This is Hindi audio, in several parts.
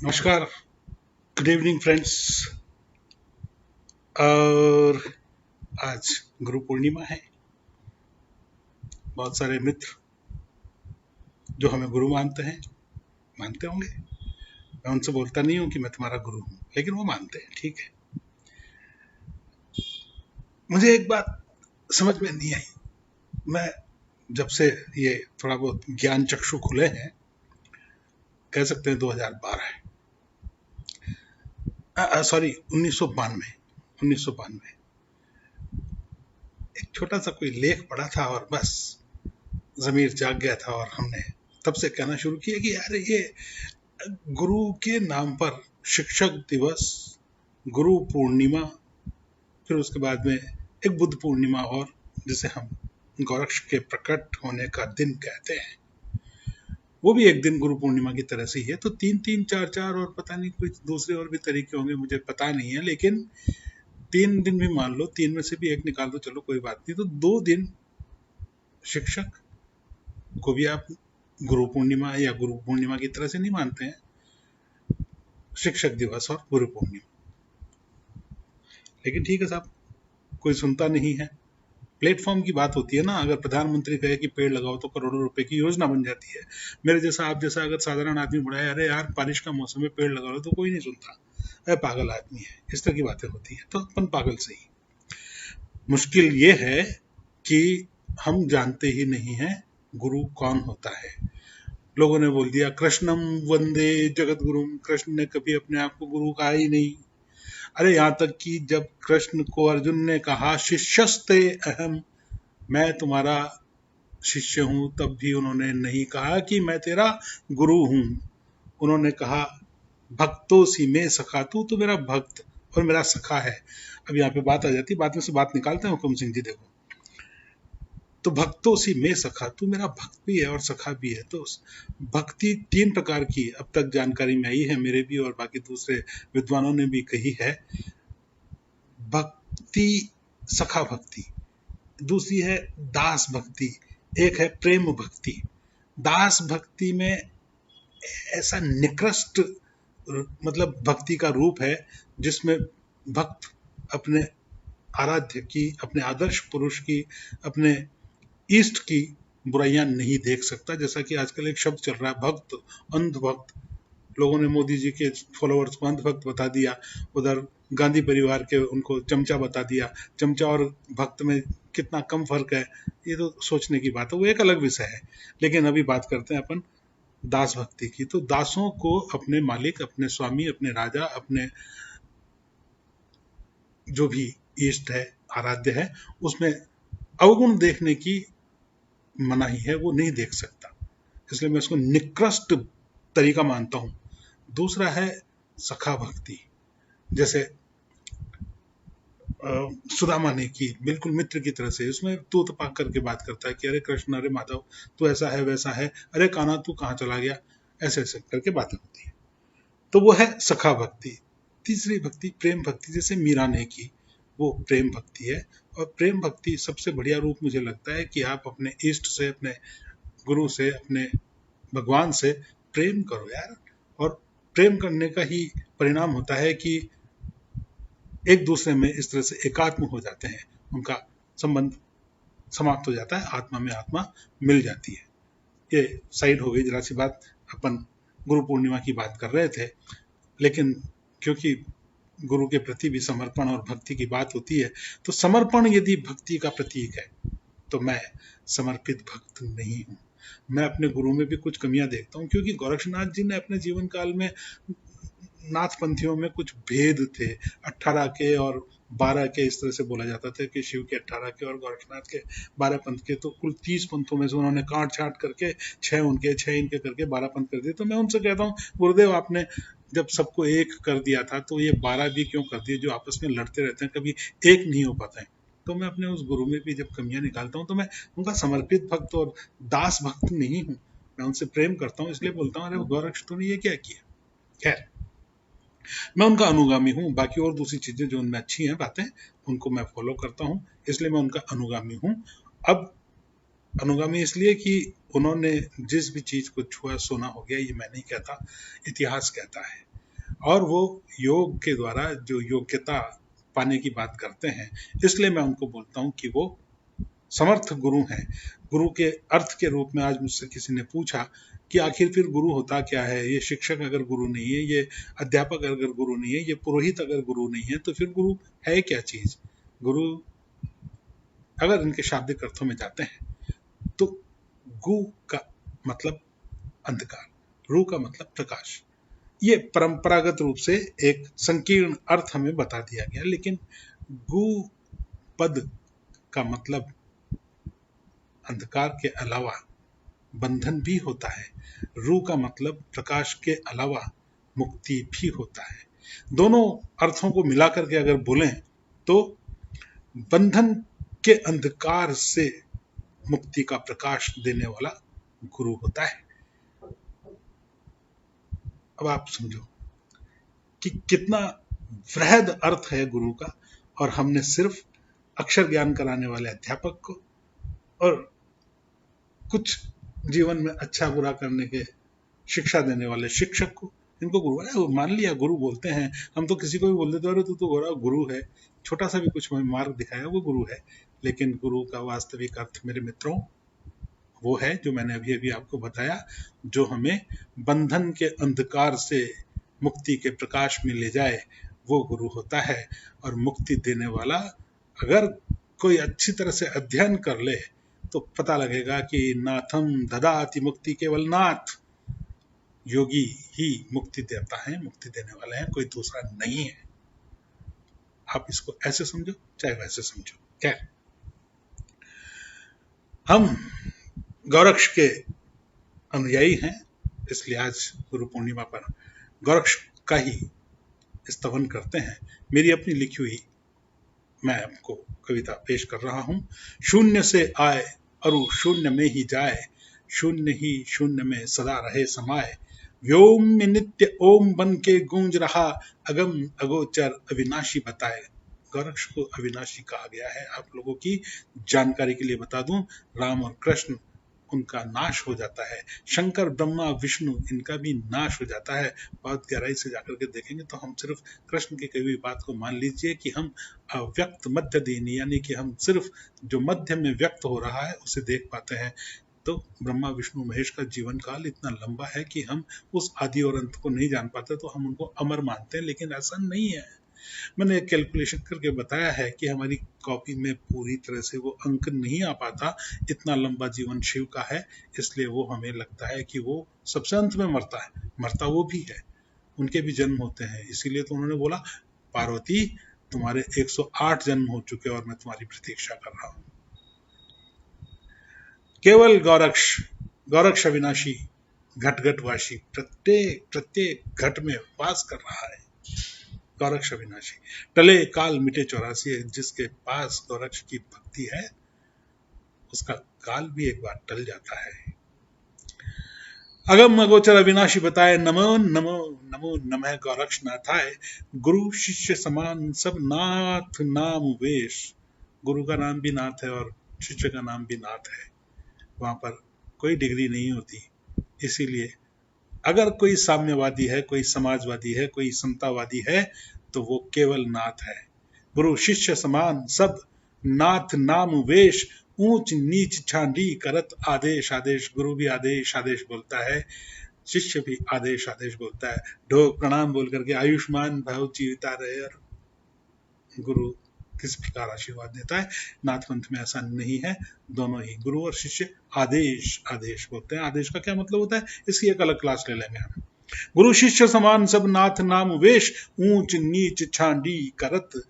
नमस्कार, गुड इवनिंग फ्रेंड्स। और आज गुरु पूर्णिमा है। बहुत सारे मित्र जो हमें गुरु मानते होंगे। मैं उनसे बोलता नहीं हूँ कि मैं तुम्हारा गुरु हूँ, लेकिन वो मानते हैं, ठीक है। मुझे एक बात समझ में नहीं आई। मैं जब से ये थोड़ा बहुत ज्ञान चक्षु खुले हैं, कह सकते हैं 2012 सॉरी 1992 1992 एक छोटा सा कोई लेख पढ़ा था और बस जमीर जाग गया था और हमने तब से कहना शुरू किया कि यार ये गुरु के नाम पर शिक्षक दिवस, गुरु पूर्णिमा, फिर उसके बाद में एक बुद्ध पूर्णिमा, और जिसे हम गोरक्ष के प्रकट होने का दिन कहते हैं, वो भी एक दिन गुरु पूर्णिमा की तरह से ही है। तो तीन तीन चार चार और पता नहीं कुछ दूसरे और भी तरीके होंगे, मुझे पता नहीं है, लेकिन 3 दिन भी मान लो, 3 में से भी एक निकाल दो, चलो कोई बात नहीं। तो 2 दिन शिक्षक को भी आप गुरु पूर्णिमा या गुरु पूर्णिमा की तरह से नहीं मानते हैं। शिक्षक दिवस और गुरु पूर्णिमा, लेकिन ठीक है साहब, कोई सुनता नहीं है। प्लेटफॉर्म की बात होती है ना। अगर प्रधानमंत्री कहे कि पेड़ लगाओ तो करोड़ों रुपए की योजना बन जाती है। मेरे जैसा, आप जैसा अगर साधारण आदमी बुढ़ाए, अरे यार बारिश का मौसम में पेड़ लगा लो, तो कोई नहीं सुनता। अरे पागल आदमी है, इस तरह की बातें होती है। तो अपन पागल से ही। मुश्किल ये है कि हम जानते ही नहीं है गुरु कौन होता है। लोगों ने बोल दिया कृष्णम वंदे जगत गुरुम, कृष्ण ने कभी अपने आप को गुरु कहा ही नहीं। अरे यहां तक कि जब कृष्ण को अर्जुन ने कहा शिष्यस्ते अहम, मैं तुम्हारा शिष्य हूं, तब भी उन्होंने नहीं कहा कि मैं तेरा गुरु हूं। उन्होंने कहा भक्तों सी में सखा, तू मेरा भक्त और मेरा सखा है। अब यहाँ पे बात आ जाती है, बात में से बात निकालते हैं हुकुम सिंह जी। देखो, तो भक्तों सी में सखा, तू मेरा भक्त भी है और सखा भी है। तो भक्ति 3 प्रकार की अब तक जानकारी में आई है, मेरे भी और बाकी दूसरे विद्वानों ने भी कही है। भक्ति, सखा भक्ति, दूसरी है दास भक्ति, एक है प्रेम भक्ति। दास भक्ति में ऐसा निकृष्ट मतलब भक्ति का रूप है जिसमें भक्त अपने आराध्य की, अपने आदर्श पुरुष की, अपने इष्ट की बुराइयां नहीं देख सकता। जैसा कि आजकल एक शब्द चल रहा है, भक्त, अंधभक्त। लोगों ने मोदी जी के फॉलोअर्स को अंधभक्त बता दिया, उधर गांधी परिवार के उनको चमचा बता दिया। चमचा और भक्त में कितना कम फर्क है, ये तो सोचने की बात है, वो एक अलग विषय है। लेकिन अभी बात करते हैं अपन दास भक्ति की। तो दासों को अपने मालिक, अपने स्वामी, अपने राजा, अपने जो भी इष्ट है, आराध्य है, उसमें अवगुण देखने की मनाही है, वो नहीं देख सकता। इसलिए मैं इसको निकृष्ट तरीका मानता हूं। दूसरा है सखा भक्ति। जैसे सुदामा ने की, बिल्कुल मित्र की तरह से, उसमें तू तपाक करके बात करता है कि अरे कृष्ण, अरे माधव, तू ऐसा है वैसा है, अरे कान्हा तू कहाँ चला गया, ऐसे ऐसे करके बातें होती है। तो वो है सखा भक्ति। तीसरी भक्ति प्रेम भक्ति, जैसे मीरा ने की, वो प्रेम भक्ति है। और प्रेम भक्ति सबसे बढ़िया रूप मुझे लगता है कि आप अपने इष्ट से, अपने गुरु से, अपने भगवान से प्रेम करो यार। और प्रेम करने का ही परिणाम होता है कि एक दूसरे में इस तरह से एकात्म हो जाते हैं, उनका संबंध समाप्त हो जाता है, आत्मा में आत्मा मिल जाती है। ये साइड हो गई जरा सी बात। अपन गुरु पूर्णिमा की बात कर रहे थे, लेकिन क्योंकि गुरु के प्रति भी समर्पण और भक्ति की बात होती है, तो समर्पण यदि भक्ति का प्रतीक है, तो मैं समर्पित भक्त नहीं हूं। मैं अपने गुरु में भी कुछ कमियां देखता हूं, क्योंकि गोरक्षनाथ जी ने अपने जीवन काल में, नाथपंथियों में कुछ भेद थे, 18 के और 12 के, इस तरह से बोला जाता था कि शिव के 18 के और गोरक्षनाथ के 12 पंथ के। तो कुल 30 पंथों में से उन्होंने काट छाट करके 6 उनके 6 इनके करके 12 पंथ कर दिए। तो मैं उनसे कहता हूँ, गुरुदेव आपने जब सबको एक कर दिया था, तो ये 12 भी क्यों कर दिए जो आपस में लड़ते रहते हैं, कभी एक नहीं हो पाते हैं। तो मैं अपने उस गुरु में भी जब कमियां निकालता हूँ, तो मैं उनका समर्पित भक्त और दास भक्त नहीं हूँ। मैं उनसे प्रेम करता हूँ, इसलिए बोलता हूँ, अरे गोरक्ष तूने ये क्या किया। खैर, मैं उनका अनुगामी हूँ। बाकी और दूसरी चीजें जो उनमें अच्छी हैं बातें, उनको मैं फॉलो करता हूँ, इसलिए मैं उनका अनुगामी हूँ। अब अनुगामी इसलिए कि उन्होंने जिस भी चीज को छुआ सोना हो गया, ये मैं नहीं कहता, इतिहास कहता है। और वो योग के द्वारा जो योग्यता पाने की बात करते हैं, इसलिए मैं उनको बोलता हूं कि वो समर्थ गुरु हैं। गुरु के अर्थ के रूप में आज मुझसे किसी ने पूछा कि आखिर फिर गुरु होता क्या है? ये शिक्षक अगर गुरु नहीं है, ये अध्यापक अगर गुरु नहीं है, ये पुरोहित अगर गुरु नहीं है, तो फिर गुरु है क्या चीज? गुरु अगर इनके शाब्दिक अर्थों में जाते हैं तो गु का मतलब अंधकार, रू का मतलब प्रकाश। ये परंपरागत रूप से एक संकीर्ण अर्थ हमें बता दिया गया, लेकिन गु पद का मतलब अंधकार के अलावा बंधन भी होता है। रू का मतलब प्रकाश के अलावा मुक्ति भी होता है। दोनों अर्थों को मिलाकर के अगर बोलें तो बंधन के अंधकार से मुक्ति का प्रकाश देने वाला गुरु होता है। अब आप समझो कि कितना वृहद अर्थ है गुरु का, और हमने सिर्फ अक्षर ज्ञान कराने वाले अध्यापक को और कुछ जीवन में अच्छा बुरा करने के शिक्षा देने वाले शिक्षक को, इनको गुरु है मान लिया, गुरु बोलते हैं। हम तो किसी को भी बोल देते, अरे तू तो गुरु है, छोटा सा भी कुछ मार्ग दिखाया वो गुरु है। लेकिन गुरु का वास्तविक अर्थ मेरे मित्रों वो है जो मैंने अभी अभी आपको बताया, जो हमें बंधन के अंधकार से मुक्ति के प्रकाश में ले जाए, वो गुरु होता है। और मुक्ति देने वाला अगर कोई अच्छी तरह से अध्ययन कर ले तो पता लगेगा कि नाथम ददाति मुक्ति, केवल नाथ योगी ही मुक्ति देता है, मुक्ति देने वाला है, कोई दूसरा नहीं है। आप इसको ऐसे समझो चाहे वैसे समझो। खैर, हम गौरक्ष के अनुयायी हैं, इसलिए आज गुरु पूर्णिमा पर गौरक्ष का ही स्तवन करते हैं। मेरी अपनी लिखी हुई मैं आपको कविता पेश कर रहा हूं। शून्य से आए अरु शून्य में ही जाए, शून्य ही शून्य में सदा रहे समाये, व्योम में नित्य ओम बन के गूंज रहा, अगम अगोचर अविनाशी बताए। गौरक्ष को अविनाशी कहा गया है। आप लोगों की जानकारी के लिए बता दूं, राम और कृष्ण उनका नाश हो जाता है, शंकर ब्रह्मा विष्णु इनका भी नाश हो जाता है। बहुत गहराई से जाकर के देखेंगे तो हम सिर्फ कृष्ण की कही हुई बात को मान लीजिए कि हम अव्यक्त मध्य देनी, यानी कि हम सिर्फ जो मध्य में व्यक्त हो रहा है उसे देख पाते हैं। तो ब्रह्मा विष्णु महेश का जीवन काल इतना लंबा है कि हम उस आदि और अंत को नहीं जान पाते, तो हम उनको अमर मानते हैं, लेकिन ऐसा नहीं है। मैंने एक कैलकुलेशन करके बताया है कि हमारी कॉपी में पूरी तरह से वो अंक नहीं आ पाता, इतना लंबा जीवन शिव का है, इसलिए वो हमें लगता है कि वो सबसे अंत में मरता है। मरता वो भी है, उनके भी जन्म होते हैं, इसीलिए तो उन्होंने बोला पार्वती तुम्हारे 108 जन्म हो चुके और मैं तुम्हारी प्रतीक्षा कर रहा हूं। केवल गौरक्ष अविनाशी घट घटवासी प्रत्येक घट में वास कर रहा है। गौरक्ष अविनाशी टले काल मिटे 84, जिसके पास गौरक्ष की भक्ति है उसका काल भी एक बार टल जाता है। अगम अगोचर अविनाशी बताए, नमो नमो नमो नमः गौरक्ष नाथाय, गुरु शिष्य समान सब नाथ नाम वेश। गुरु का नाम भी नाथ है और शिष्य का नाम भी नाथ है, वहां पर कोई डिग्री नहीं होती। इसीलिए अगर कोई साम्यवादी है, कोई समाजवादी है, कोई समतावादी है, तो वो केवल नाथ है। गुरु शिष्य समान सब नाथ नाम वेश, ऊंच नीच छांडी करत आदेश आदेश। गुरु भी आदेश आदेश बोलता है, शिष्य भी आदेश आदेश बोलता है। ढोक प्रणाम बोल करके आयुष्मान भाव जीविता रहे, और गुरु किस प्रकार आशीर्वाद देता है। नाथ पंथ में ऐसा नहीं है, दोनों ही गुरु और शिष्य आदेश आदेश बोलते हैं। आदेश का क्या मतलब होता है, इसकी एक अलग क्लास ले लेंगे हम। गुरु शिष्य समान सब नाथ नाम वेश, ऊंच नीच छांडी करत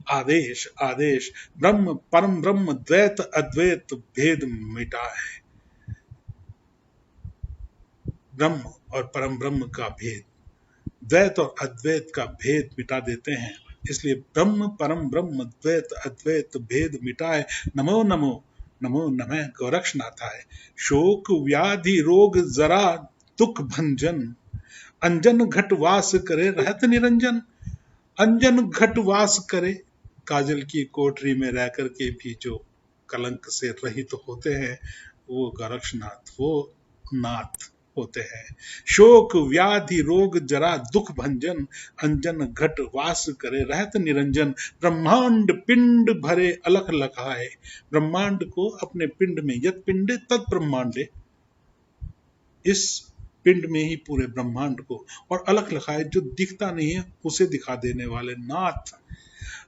आदेश आदेश। ब्रह्म परम ब्रह्म द्वैत अद्वैत भेद मिटाए। ब्रह्म और परम ब्रह्म का भेद, द्वैत और अद्वैत का भेद मिटा देते हैं। इसलिए ब्रह्म परम ब्रह्म द्वैत अद्वैत भेद मिटाए, नमो नमो नमो नमः गौरक्षनाथाय। शोक व्याधि रोग जरा दुख भंजन, अंजन घट वास करे रहत निरंजन। अंजन घट वास करे, काजल की कोठरी में रह करके भी जो कलंक से रहित होते हैं, वो गौरक्षनाथ, वो नाथ होते हैं। शोक व्याधि रोग जरा दुख भंजन, अंजन घट वास करे रहत निरंजन। ब्रह्मांड पिंड भरे अलख लखाए, ब्रह्मांड को अपने पिंड में, यत पिंडे तत् ब्रह्मांडे, इस पिंड में ही पूरे ब्रह्मांड को, और अलख लखाए जो दिखता नहीं है उसे दिखा देने वाले नाथ।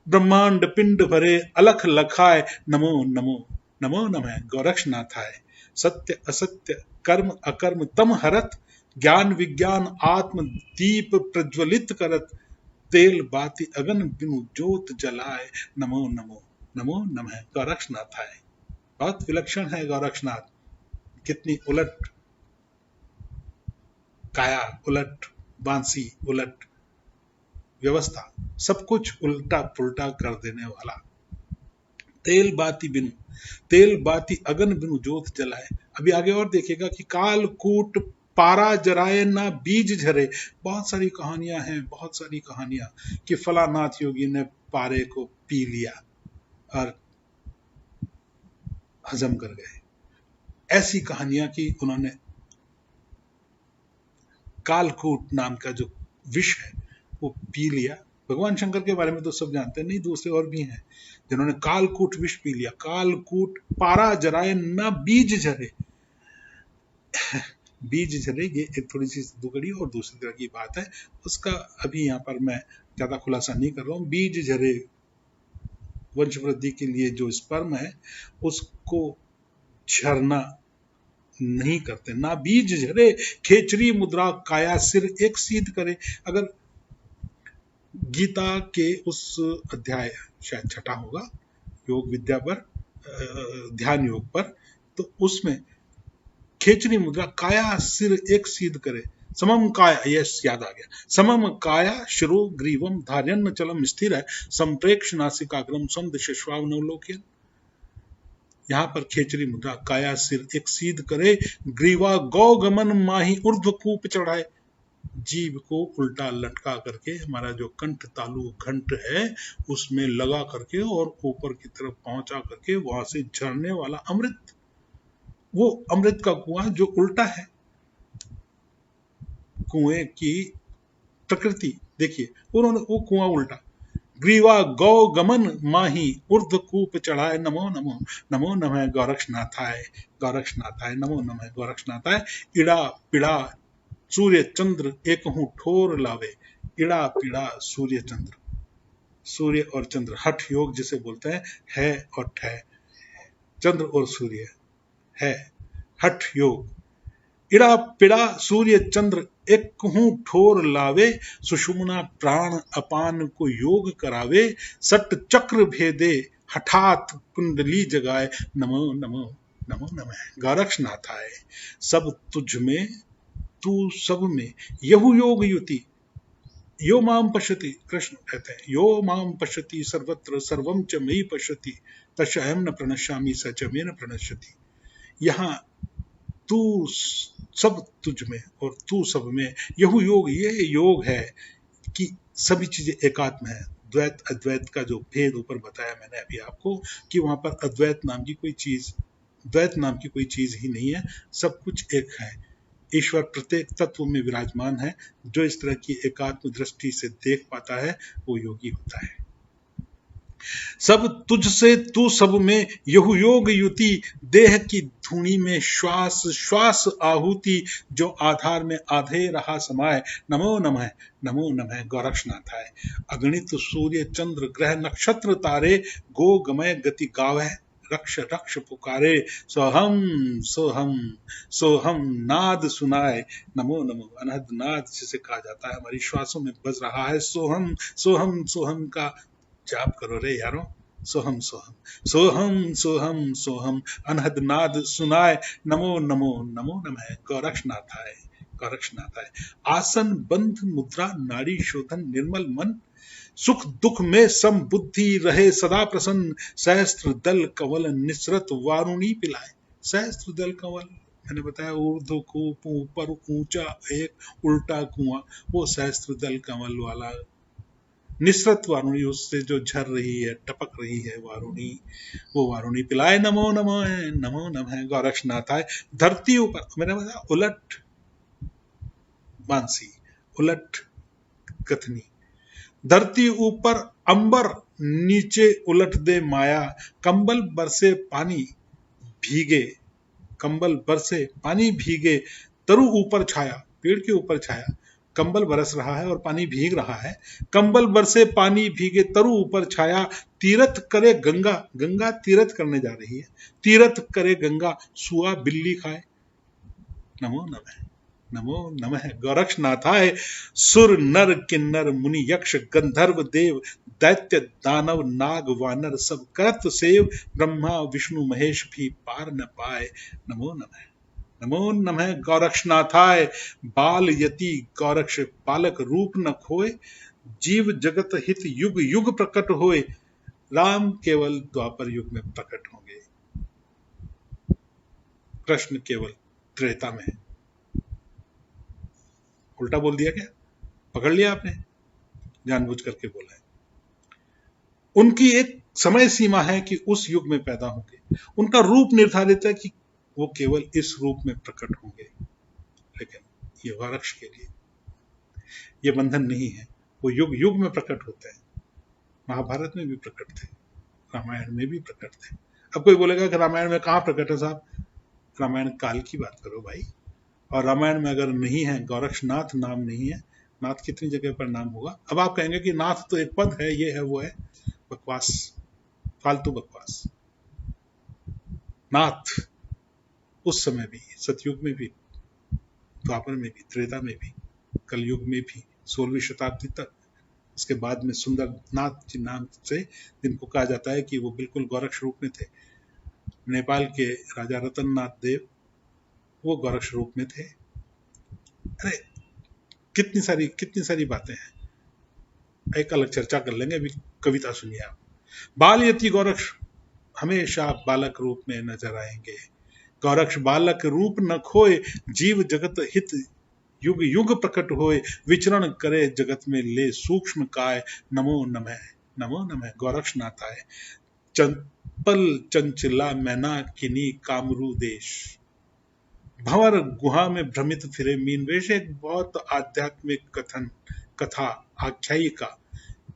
ब्रह्मांड पिंड भरे अलख लखाए, नमो नमो नमो नमः गोरक्षनाथाय। सत्य असत्य कर्म अकर्म तम हरत, ज्ञान विज्ञान आत्म दीप प्रज्वलित करत। तेल बाती अगन बिनु जोत जलाए, नमो नमो नमो नमः गोरक्षनाथाय। बहुत विलक्षण है गोरक्षनाथ। कितनी उलट काया, उलट बांसी, उलट व्यवस्था, सब कुछ उल्टा पुल्टा कर देने वाला। तेल बाती बिनु, तेल बाती अगन बिनु जोत जलाए। अभी आगे और देखिएगा कि काल कूट पारा जराए ना बीज झरे। बहुत सारी कहानियां हैं, बहुत सारी कहानियां कि फलानाथ योगी ने पारे को पी लिया और हजम कर गए। ऐसी कहानियां कि उन्होंने कालकूट नाम का जो विष है वो पी लिया। भगवान शंकर के बारे में तो सब जानते हैं, नहीं दूसरे और भी हैं जिन्होंने कालकूट विष पी लिया। कालकूट पारा जराए ना बीज झरे। बीज झरे ये एक थोड़ी सी दुगड़ी और दूसरी तरह की बात है, उसका अभी यहाँ पर मैं ज्यादा खुलासा नहीं कर रहा हूँ। बीज झरे वंश वृद्धि के लिए जो स्पर्म है उसको झरना नहीं करते। ना बीज झरे खेचरी मुद्रा काया सिर एक सीध करे। अगर गीता के उस अध्याय शायद छठा होगा योग विद्या पर, ध्यान योग पर, तो उसमें खेचरी मुद्रा काया सिर एक सीध करे। समम काया, यस याद आ गया, समम काया शिरो ग्रीवम धार्यन्न चलम स्थिर है, संप्रेक्ष नासिकाग्रम सम दिशश्वाव नवलोकयन्। यहाँ पर खेचरी मुद्रा काया सिर एक सीध करे, ग्रीवा गौ गमन माही ऊर्ध्व कूप चढ़ाए। जीभ को उल्टा लटका करके हमारा जो कंठ तालु घंट है उसमें लगा करके और ऊपर की तरफ पहुंचा करके वहां से झरने वाला अमृत, वो अमृत का कुआं जो उल्टा है। कुएं की प्रकृति देखिए, उन्होंने वो कुआं उल्टा। ग्रीवा गौ गमन माही ऊर्ध्व कूप चढ़ाए, नमो नमो नमो नमः गोरक्षनाथाय। गोरक्षनाथाय नमो नमः गोरक्षनाथाय। इड़ा पिड़ा सूर्य चंद्र एक हूं ठोर लावे। इड़ा पिड़ा सूर्य चंद्र, सूर्य और चंद्र, हठ योग जिसे बोलते हैं, है और ठय, चंद्र और सूर्य है हठ योग। इड़ा पिड़ा सूर्य चंद्र एक हूं ठोर लावे, सुषुम्ना प्राण अपान को योग करावे। सट चक्र भेदे हठात कुंडली जगाए, नमो नमो नमो नमः गोरक्षनाथाय। सब तुझ में तू सब में यहु योग युति, यो माम पश्यति, कृष्ण कहते हैं यो माम पश्यति सर्वत्र सर्वम च मयि पश्यति, तस्य अहम न प्रणश्यामि स च मे न प्रणश्यति। यहाँ तू सब तुझ में और तू सब में, यहु योग, ये योग है कि सभी चीजें एकात्म है। द्वैत अद्वैत का जो भेद ऊपर बताया मैंने अभी आपको कि वहां पर अद्वैत नाम की कोई चीज, द्वैत नाम की कोई चीज ही नहीं है, सब कुछ एक है। ईश्वर प्रत्येक तत्व में विराजमान है। जो इस तरह की एकात्म दृष्टि से देख पाता है वो योगी होता है। सब तुझ से तू सब में यहु योग युति, देह की धूनी में श्वास श्वास आहुति, जो आधार में आधे रहा समाये, नमो नमः नमो नमः गोरक्षनाथाय। अगणित सूर्य चंद्र ग्रह नक्षत्र तारे, गो गमय गति गावै रक्ष रक्ष पुकारे, सोहम सोहम सोहम नाद सुनाए, नमो नमो। अनहद नाद जिसे कहा जाता है, हमारी श्वासों में बज रहा है। सोहम सोहम सोहम का जाप करो रे यारों, सोहम सोहम सोहम सोहम सोहम अनहद नाद सुनाए, नमो नमो नमो नमः गोरक्षनाथाय गोरक्षनाथाय। आसन बंध मुद्रा नाड़ी शोधन निर्मल मन, सुख दुख में सम बुद्धि रहे सदा प्रसन्न, सहस्त्र दल कंवल निसरत वारुणी पिलाए। सहस्त्र दल कंवल मैंने बताया ऊर्ध्व कूप, ऊपर ऊंचा एक उल्टा कुआं, वो सहस्त्र दल कंवल वाला निसरत वारुणी, उससे जो झर रही है टपक रही है वारुणी, वो वारुणी पिलाए, नमो नमो नमो नमः गोरक्षनाथाय। धरती ऊपर मैंने बताया उलट मानसी उलट कथनी, धरती ऊपर अंबर नीचे उलट दे माया, कंबल बरसे पानी भीगे, कंबल बरसे पानी भीगे, तरु ऊपर छाया, पेड़ के ऊपर छाया, कंबल बरस रहा है और पानी भीग रहा है, कंबल बरसे पानी भीगे तरु ऊपर छाया, तीरथ करे गंगा, गंगा तीरथ करने जा रही है, तीरथ करे गंगा, सुआ बिल्ली खाए, नमो नमः नमो नमः गोरक्षनाथाय, सुर नर किन्नर मुनि यक्ष गंधर्व देव दैत्य दानव नाग वानर सब करत सेव, ब्रह्मा विष्णु महेश भी पार न पाए, नमो नमः नमो नमः गोरक्षनाथाय, बाल यति गोरक्ष बालक रूप न खोए, जीव जगत हित युग युग प्रकट होए, राम केवल द्वापर युग में प्रकट होंगे, कृष्ण केवल त्रेता में। उल्टा बोल दिया क्या? पकड़ लिया आपने? जानबूझ करके बोला है। उनकी एक समय सीमा है कि उस युग में पैदा होंगे, उनका रूप निर्धारित है कि वो केवल इस रूप में प्रकट होंगे, लेकिन ये गोरक्ष के लिए ये बंधन नहीं है, वो युग युग में प्रकट होते हैं। महाभारत में भी प्रकट थे, रामायण में भी प्रकट थे। अब कोई बोलेगा कि रामायण में कहां प्रकट है साहब? रामायण काल की बात करो भाई। और रामायण में अगर नहीं है, गोरक्षनाथ नाम नहीं है, नाथ कितनी जगह पर नाम होगा? अब आप कहेंगे कि नाथ तो एक पद है, ये है वो है, बकवास, फालतू बकवास। नाथ उस समय भी, सतयुग में भी, द्वापर में भी, त्रेता में भी, कलयुग में भी, 16वीं शताब्दी तक, उसके बाद में सुंदर नाथ जी नाम से जिनको कहा जाता है कि वो बिल्कुल गोरक्ष रूप में थे। नेपाल के राजा रतन नाथ देव वो गोरक्ष रूप में थे। अरे कितनी सारी बातें हैं, एक अलग चर्चा कर लेंगे। अभी कविता सुनिए आप। बाल यति गोरक्ष हमेशा बालक रूप में नजर आएंगे, गोरक्ष बालक रूप न खोए, जीव जगत हित युग युग प्रकट होए, विचरण करे जगत में ले सूक्ष्म काय, नमो नमः गोरक्षनाथाय, चंपल चंचला मैना किनी कामरू देश, भंवर गुहा में भ्रमित फिरे मीन वेश। एक बहुत आध्यात्मिक कथा आख्यायिका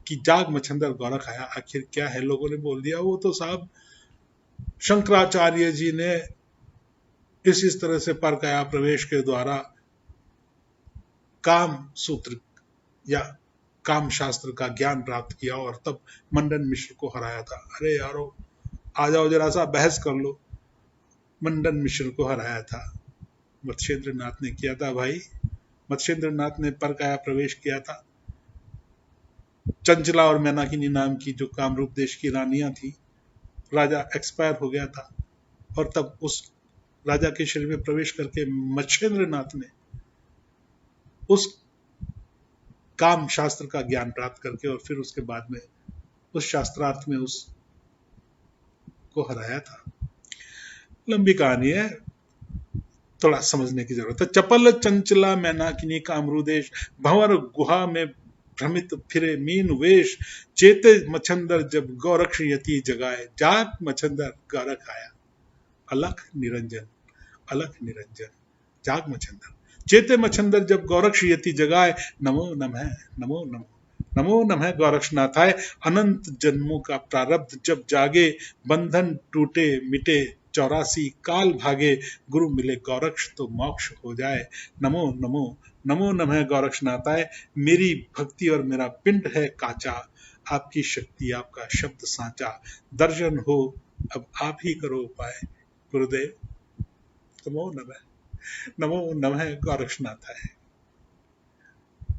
कि जाग मच्छंदर गोरख आया। आखिर क्या है, लोगों ने बोल दिया वो तो साहब शंकराचार्य जी ने इस तरह से परकाया प्रवेश के द्वारा काम सूत्र या काम शास्त्र का ज्ञान प्राप्त किया और तब मंडन मिश्र को हराया था। अरे यारो, आ जाओ जरा सा बहस कर लो। मंडन मिश्र को हराया था, मत्स्येंद्र नाथ ने किया था भाई। मत्स्येंद्र नाथ ने परकाया प्रवेश किया था। चंचला और मैनाकिनी नाम की जो कामरूप देश की रानियां थी, राजा एक्सपायर हो गया था और तब उस राजा के शरीर में प्रवेश करके मत्स्येंद्र नाथ ने उस काम शास्त्र का ज्ञान प्राप्त करके और फिर उसके बाद में उस शास्त्रार्थ में उस को हराया था। लंबी कहानी है, थोड़ा समझने की जरूरत है। चपल चंचला मैनाकिनी कामरू देश, भंवर गुहा में भ्रमित फिरे मीन वेश, चेते मच्छंदर जब गोरक्ष यति जगाए, जाग मच्छंदर गोरख आया, अलख निरंजन जाग मच्छंदर, चेते मच्छंदर जब गोरक्ष यति जगाए, नमो नमः गोरक्षनाथाय, अनंत जन्मों का प्रारब्ध जब जागे, बंधन टूटे मिटे 84 काल भागे, गुरु मिले गोरक्ष तो मोक्ष हो जाए, नमो नमः गोरक्षनाथाय। मेरी भक्ति और मेरा पिंड है काचा, आपकी शक्ति आपका शब्द सांचा, दर्शन हो अब आप ही करो उपाय, गुरुदेव नमो नमः गोरक्षनाथाय।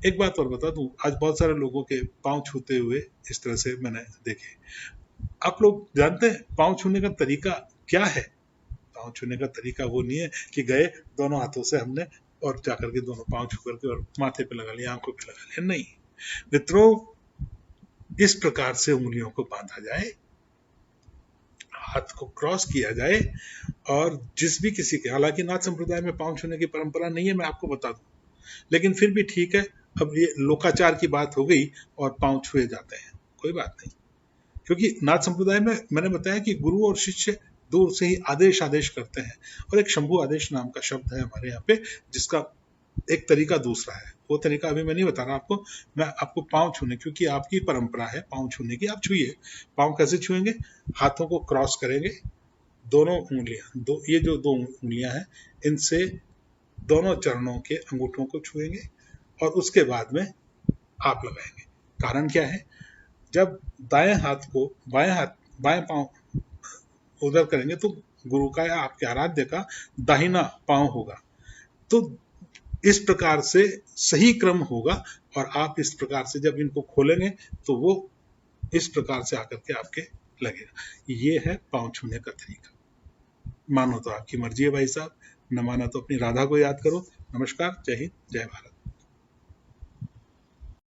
एक बात और बता दूं, आज बहुत सारे लोगों के पांव छूते हुए इस तरह से मैंने देखे। आप लोग जानते हैं पांव छूने का तरीका क्या है? पांव छूने का तरीका वो नहीं है कि गए दोनों हाथों से हमने और जाकर के दोनों पांव छू करके और माथे पे लगा लिया, आंखों पे लगा लिया, नहीं मित्रों। इस प्रकार से उंगलियों को बांधा जाए, हाथ को क्रॉस किया जाए, और जिस भी किसी के, हालांकि नाथ संप्रदाय में पांव छूने की परंपरा नहीं है, मैं आपको बता दूं, लेकिन फिर भी ठीक है। अब ये लोकाचार की बात हो गई और पांव छुए जाते हैं, कोई बात नहीं, क्योंकि नाथ संप्रदाय में मैंने बताया कि गुरु और शिष्य दूर से ही आदेश करते हैं, और एक शंभु आदेश नाम का शब्द है हमारे यहाँ पे, जिसका एक तरीका दूसरा है, वो तरीका अभी मैं नहीं बता रहा आपको, मैं आपको पाँव छूने, क्योंकि आपकी परंपरा है पाँव छूने की, आप छूइए। पाँव कैसे छुएंगे? हाथों को क्रॉस करेंगे, दोनों उंगलियां, ये जो दो उंगलियां हैं, इनसे दोनों चरणों के अंगूठों को छुएंगे और उसके बाद में आप लगाएंगे। कारण क्या है? जब दाएं हाथ को बाएं पांव उधर करेंगे तो गुरु का या आपके आराध्य का दाहिना पांव होगा, तो इस प्रकार से सही क्रम होगा और आप इस प्रकार से जब इनको खोलेंगे तो वो इस प्रकार से आकर के आपके लगेगा। ये है पांव छूने का तरीका। मानो तो आपकी मर्जी है भाई साहब, न माना तो अपनी राधा को याद करो। नमस्कार, जय हिंद, जय भारत।